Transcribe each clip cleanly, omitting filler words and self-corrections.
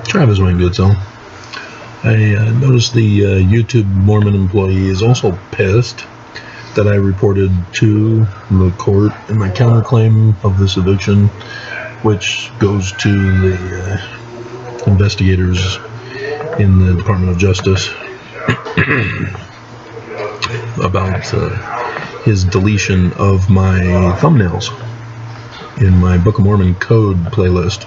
Travis went good, so. I noticed the YouTube Mormon employee is also pissed that I reported to the court in my counterclaim of this eviction, which goes to the investigators in the Department of Justice about his deletion of my thumbnails in my Book of Mormon Code playlist.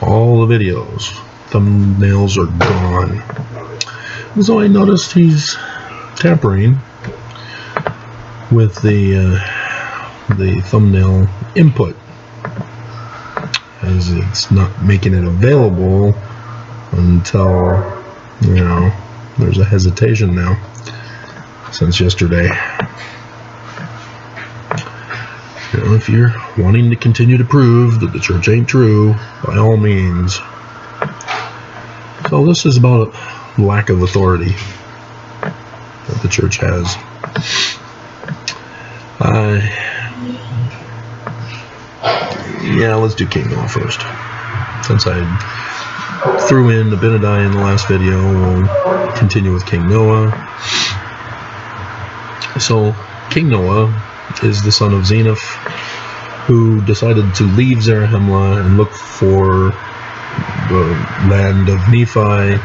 All the videos, thumbnails are gone. And so I noticed he's tampering with the thumbnail input, as it's not making it available until, there's a hesitation now since yesterday. If you're wanting to continue to prove that the church ain't true, by all means. So this is about a lack of authority that the church has. Let's do King Noah first. Since I threw in Abinadi in the last video, we'll continue with King Noah. So, King Noah is the son of Zeniff, who decided to leave Zarahemla and look for the land of Nephi,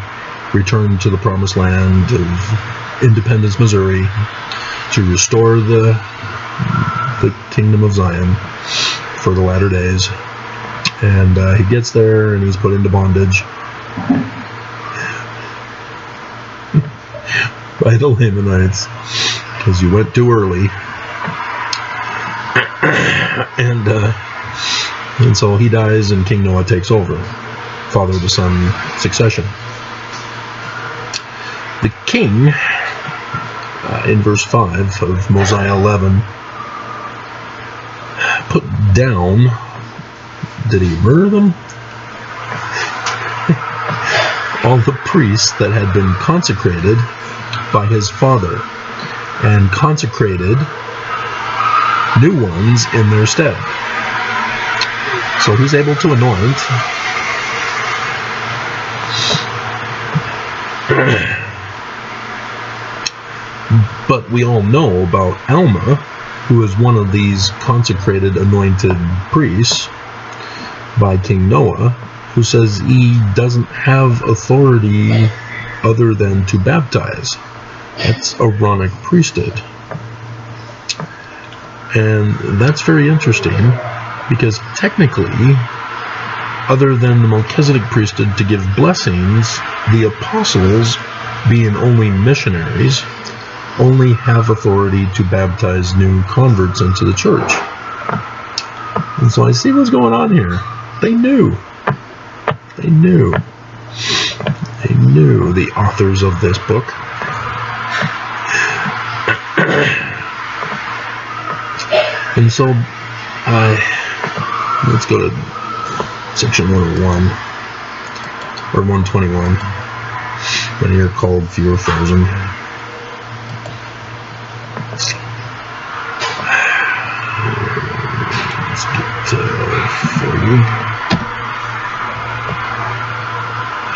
return to the promised land of Independence, Missouri, to restore the kingdom of Zion for the latter days. And he gets there and he's put into bondage by the Lamanites because you went too early. And so he dies and King Noah takes over, father to son succession. The king, in verse 5 of Mosiah 11, put down, did he murder them? All the priests that had been consecrated by his father, and consecrated new ones in their stead. So he's able to anoint but we all know about Alma, who is one of these consecrated anointed priests by King Noah, who says he doesn't have authority other than to baptize. That's Aaronic priesthood. And that's very interesting, because technically, other than the Melchizedek priesthood to give blessings, the apostles, being only missionaries, only have authority to baptize new converts into the church. And so I see what's going on here. They knew, the authors of this book. And so, let's go to section 101, or 121, and here called Fewer Frozen. Let's get 40.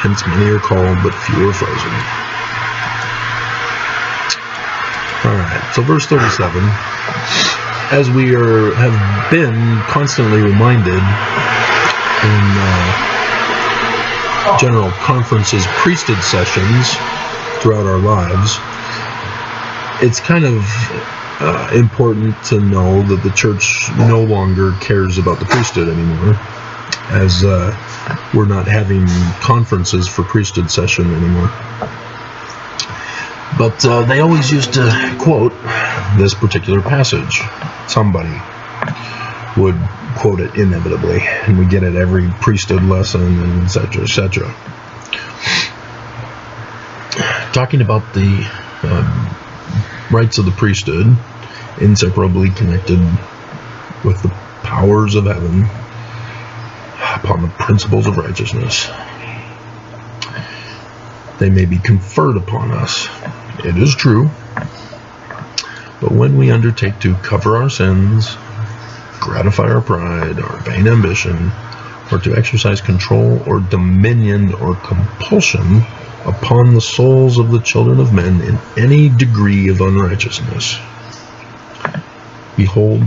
Hence many are called, but few are frozen. Alright, so verse 37. As we have been constantly reminded in general conferences, priesthood sessions throughout our lives, it's kind of important to know that the church no longer cares about the priesthood anymore, as we're not having conferences for priesthood session anymore. But they always used to quote this particular passage. Somebody would quote it inevitably, and we get it every priesthood lesson, and etc., etc. Talking about the rights of the priesthood, inseparably connected with the powers of heaven upon the principles of righteousness. They may be conferred upon us. It is true. But when we undertake to cover our sins, gratify our pride, our vain ambition, or to exercise control or dominion or compulsion upon the souls of the children of men in any degree of unrighteousness. Behold,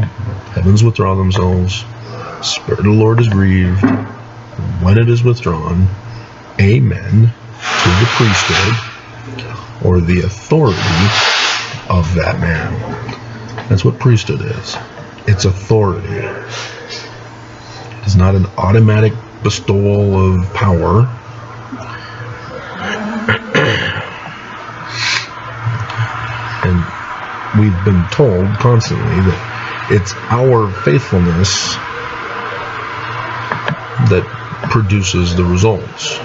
heavens withdraw themselves, the Spirit of the Lord is grieved, and when it is withdrawn, amen, to the priesthood, or the authority of that man. That's what priesthood is. It's authority. It is not an automatic bestowal of power. And we've been told constantly that it's our faithfulness that produces the results.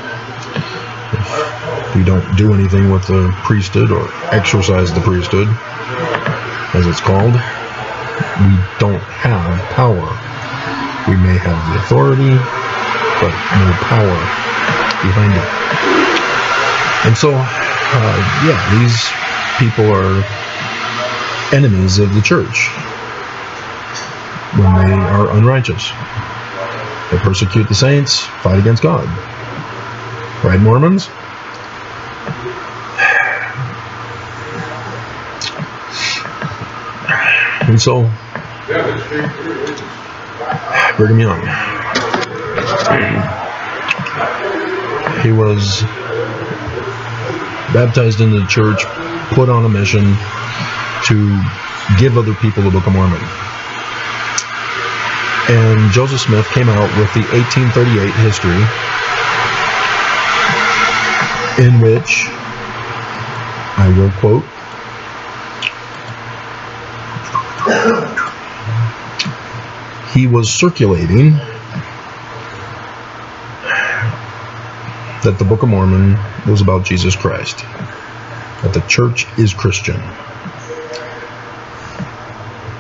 If we don't do anything with the priesthood or exercise the priesthood, as it's called, we don't have power. We may have the authority, but no power behind it. And so, these people are enemies of the church when they are unrighteous. They persecute the saints, fight against God. Right, Mormons? And so, Brigham Young, he was baptized into the church, put on a mission to give other people the Book of Mormon. And Joseph Smith came out with the 1838 history, in which, I will quote, he was circulating that the Book of Mormon was about Jesus Christ, that the church is Christian.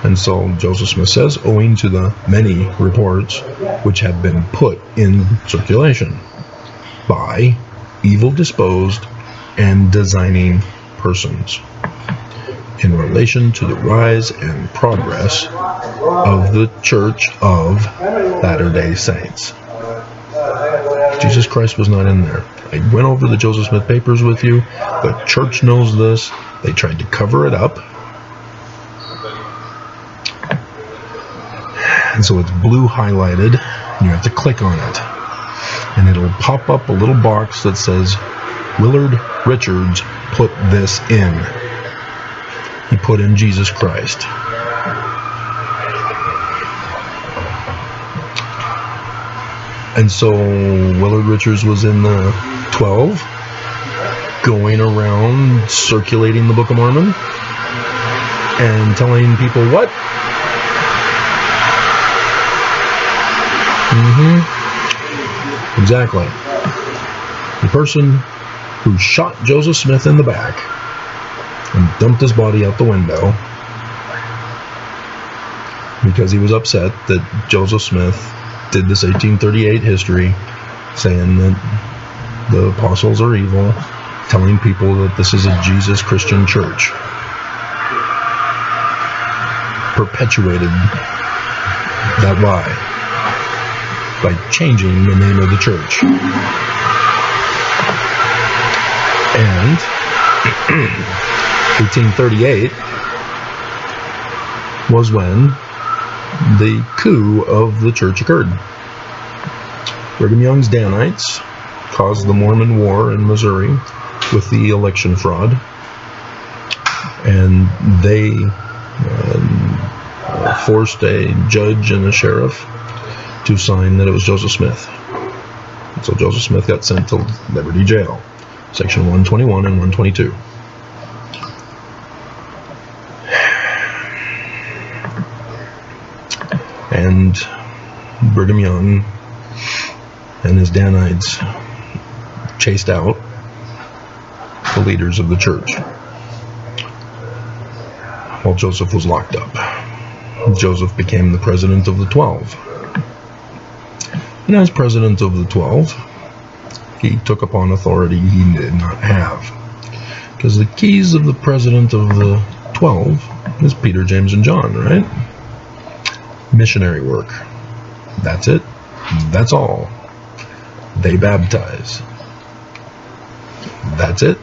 And so Joseph Smith says, owing to the many reports which have been put in circulation by evil disposed and designing persons in relation to the rise and progress of the Church of Latter-day Saints. Jesus Christ was not in there. I went over the Joseph Smith papers with you. The church knows this. They tried to cover it up. And so it's blue highlighted. You have to click on it. And it'll pop up a little box that says, Willard Richards put this in. He put in Jesus Christ. And so Willard Richards was in the 12, going around circulating the Book of Mormon and telling people what? Exactly. The person who shot Joseph Smith in the back and dumped his body out the window because he was upset that Joseph Smith did this 1838 history saying that the apostles are evil, telling people that this is a Jesus Christian church. Perpetuated that lie by changing the name of the church. And 1838 was when the coup of the church occurred. Brigham Young's Danites caused the Mormon War in Missouri with the election fraud, and they forced a judge and a sheriff to sign that it was Joseph Smith. And so Joseph Smith got sent to Liberty Jail, Section 121 and 122. And Brigham Young and his Danites chased out the leaders of the church while Joseph was locked up. Joseph became the president of the 12. And as president of the 12, he took upon authority he did not have. Because the keys of the president of the 12 is Peter, James, and John, right? Missionary work. That's it. That's all. they baptize. That's it.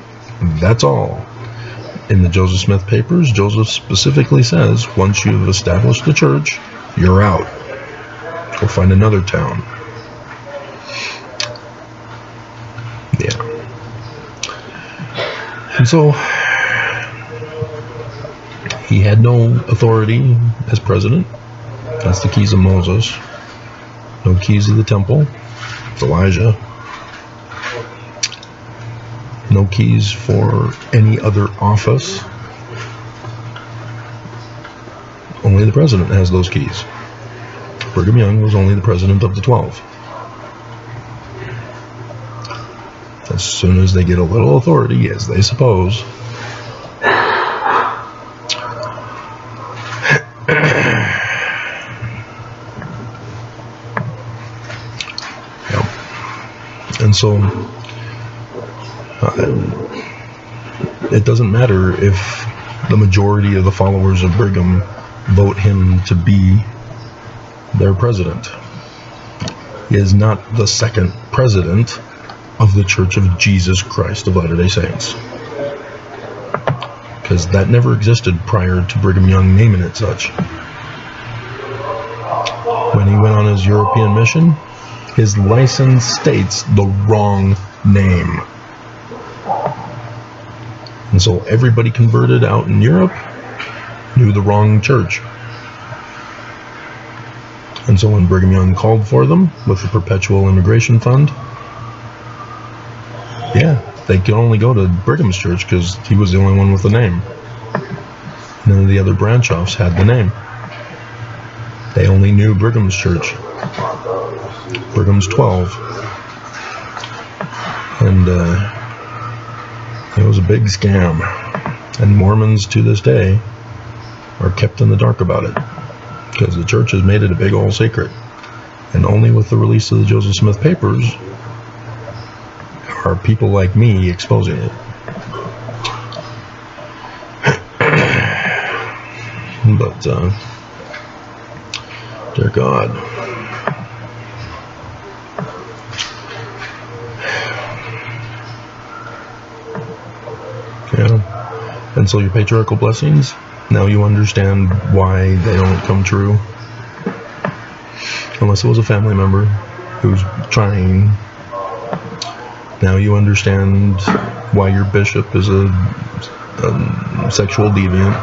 That's all. In the Joseph Smith papers, Joseph specifically says, once you've established the church, you're out. Go find another town. Yeah. And so, he had no authority as president. That's the keys of Moses. No keys of the temple. It's Elijah. No keys for any other office. Only the president has those keys. Brigham Young was only the president of the 12. As soon as they get a little authority, as they suppose, and so it doesn't matter if the majority of the followers of Brigham vote him to be their president. He is not the second president of the Church of Jesus Christ of Latter-day Saints, because that never existed prior to Brigham Young naming it such. When he went on his European mission, his license states the wrong name. And so everybody converted out in Europe knew the wrong church. And so when Brigham Young called for them with the Perpetual Immigration Fund, yeah, they could only go to Brigham's church because he was the only one with the name. None of the other branch-offs had the name. They only knew Brigham's church. Brigham's 12. And it was a big scam. And Mormons to this day are kept in the dark about it, because the church has made it a big old secret. And only with the release of the Joseph Smith papers are people like me exposing it. But, dear God. Yeah. And so your patriarchal blessings, now you understand why they don't come true. Unless it was a family member who's trying. Now you understand why your bishop is a sexual deviant.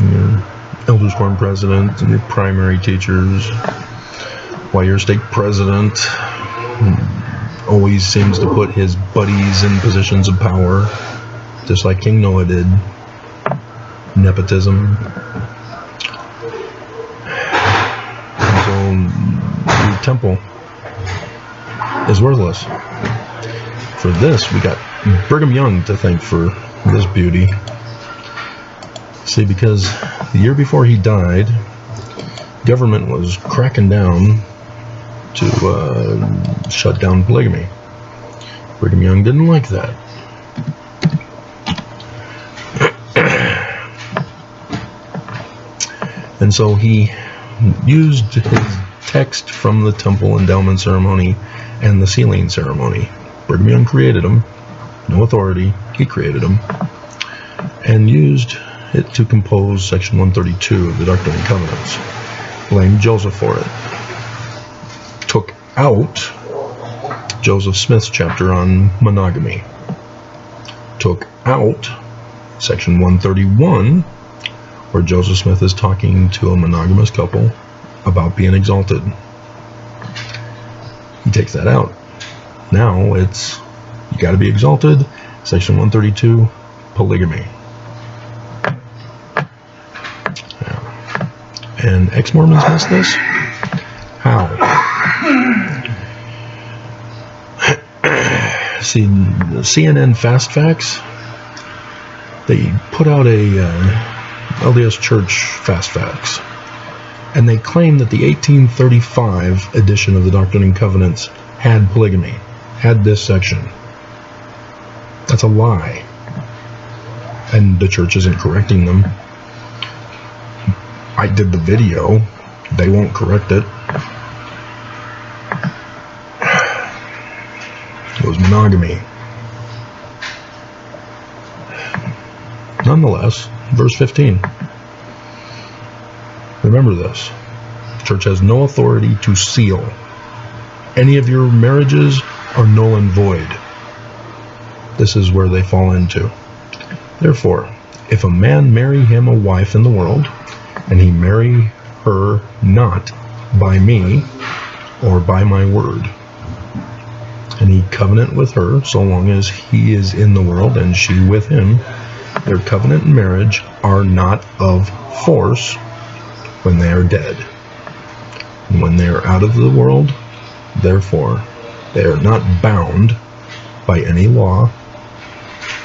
Your elders quorum president and your primary teachers. Why your stake president always seems to put his buddies in positions of power, just like King Noah did. Nepotism. And so your temple is worthless. For this, we got Brigham Young to thank for this beauty. See, because the year before he died, government was cracking down to shut down polygamy. Brigham Young didn't like that. And so he used his text from the temple endowment ceremony and the sealing ceremony. Brigham Young created them, no authority, he created them, and used it to compose section 132 of the Doctrine and Covenants. Blamed Joseph for it. Took out Joseph Smith's chapter on monogamy. Took out section 131, where Joseph Smith is talking to a monogamous couple about being exalted. He takes that out. Now it's, you got to be exalted, section 132, polygamy. Yeah. And ex-Mormons miss this? How? See, the CNN Fast Facts, they put out a LDS Church Fast Facts, and they claim that the 1835 edition of the Doctrine and Covenants had polygamy, had this section. That's a lie, and the church isn't correcting them. I did the video, they won't correct it. It was monogamy. Nonetheless, verse 15. Remember this. The church has no authority to seal. Any of your marriages are null and void. This is where they fall into. Therefore, if a man marry him a wife in the world, and he marry her not by me or by my word, and he covenant with her so long as he is in the world and she with him, their covenant and marriage are not of force when they are dead. And when they are out of the world, therefore, they are not bound by any law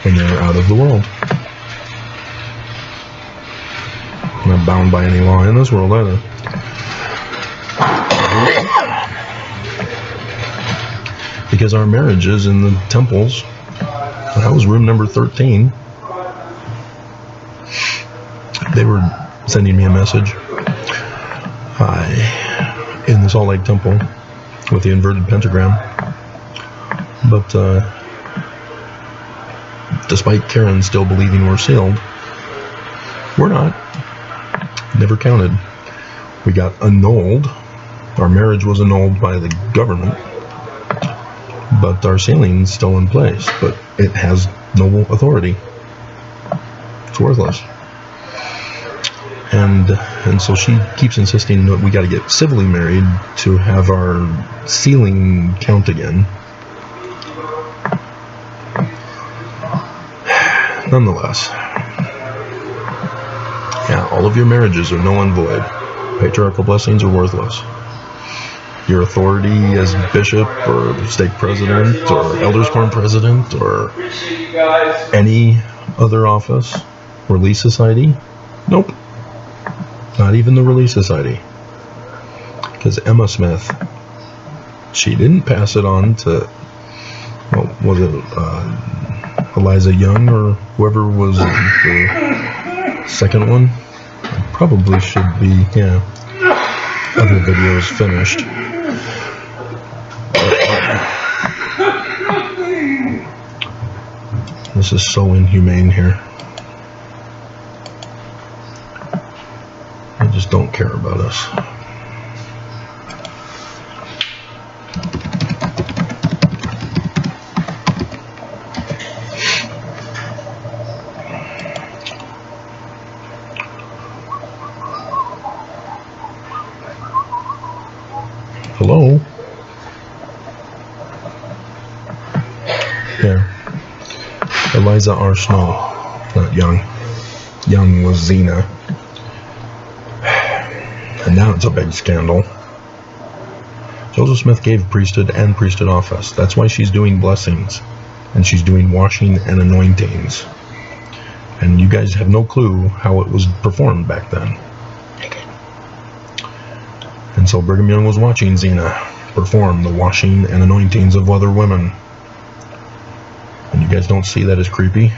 when they are out of the world. Not bound by any law in this world either. Because our marriages in the temples, that was room number 13. They were sending me a message. Hi, in the Salt Lake Temple with the inverted pentagram. But despite Karen still believing we're sealed, we're not. Never counted. We got annulled. Our marriage was annulled by the government, but our sealing's still in place. But it has no authority. It's worthless. And so she keeps insisting that we got to get civilly married to have our sealing count again. Nonetheless, yeah, all of your marriages are null and void. Patriarchal blessings are worthless. Your authority as bishop or stake president or elders quorum president or any other office, Relief Society, nope. Not even the Relief Society. Because Emma Smith, she didn't pass it on to, well, was it Eliza Young or whoever was the second one? I probably should be, yeah. Other videos finished. This is so inhumane here. They just don't care about us. Hello? Yeah. Eliza R. Snow, not Young. Young was Xena. And now it's a big scandal. Joseph Smith gave priesthood and priesthood office. That's why she's doing blessings. And she's doing washing and anointings. And you guys have no clue how it was performed back then. And so Brigham Young was watching Xena perform the washing and anointings of other women. And you guys don't see that as creepy?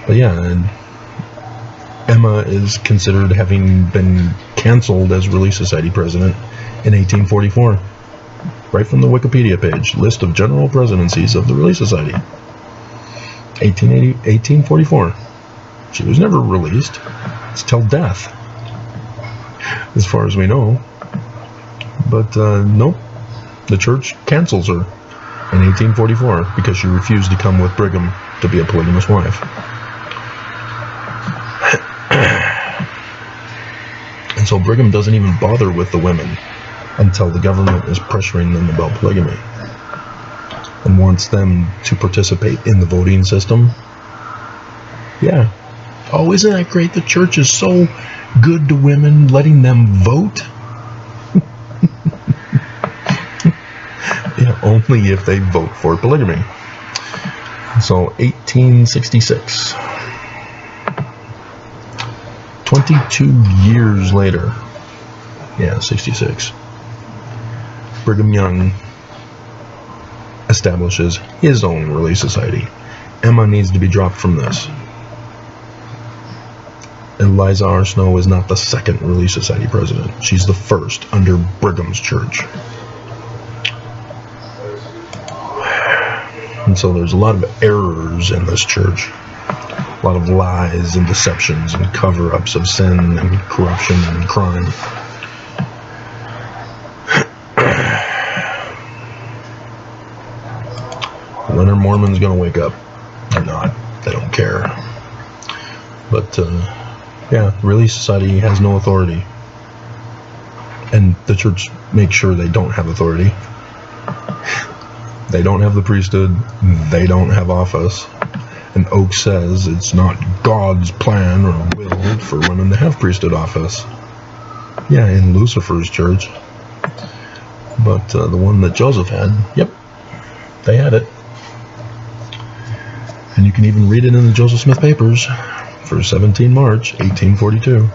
But yeah, and Emma is considered having been canceled as Relief Society president in 1844. Right from the Wikipedia page, list of general presidencies of the Relief Society. 1844. She was never released. It's till death, as far as we know. But nope, the church cancels her in 1844 because she refused to come with Brigham to be a polygamous wife. And so Brigham doesn't even bother with the women until the government is pressuring them about polygamy and wants them to participate in the voting system. Yeah. Oh, isn't that great? The church is so good to women, letting them vote. Yeah, only if they vote for polygamy. So 1866. 22 years later, yeah, 66, Brigham Young establishes his own Relief Society. Emma needs to be dropped from this. Eliza R. Snow is not the second Relief Society president. She's the first under Brigham's church. And so there's a lot of errors in this church. A lot of lies and deceptions and cover-ups of sin and corruption and crime. When are Mormons going to wake up? They're not. They don't care. But, yeah, the Relief Society has no authority. And the church makes sure they don't have authority. They don't have the priesthood. They don't have office. And Oak says it's not God's plan or will for women to have priesthood office. Yeah, in Lucifer's church. But the one that Joseph had, yep, they had it. And you can even read it in the Joseph Smith Papers for 17 March, 1842.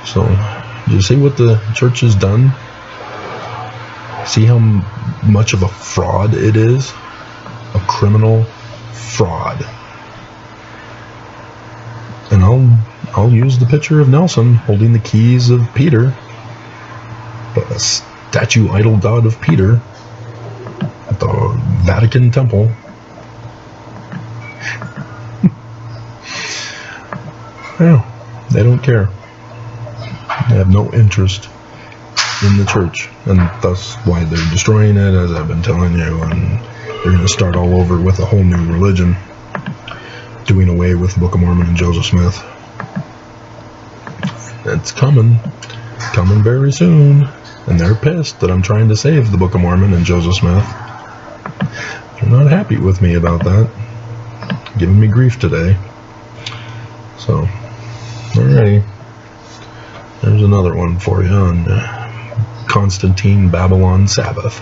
So, you see what the church has done? See how much of a fraud it is? A criminal fraud. And I'll use the picture of Nelson holding the keys of Peter, but a statue idol god of Peter at the Vatican Temple. Well, they don't care. They have no interest in the church, and thus why they're destroying it, as I've been telling you, and they're going to start all over with a whole new religion, doing away with the Book of Mormon and Joseph Smith. It's coming very soon, and they're pissed that I'm trying to save the Book of Mormon and Joseph Smith. They're not happy with me about that, giving me grief today. So, alrighty, there's another one for you on Constantine Babylon Sabbath.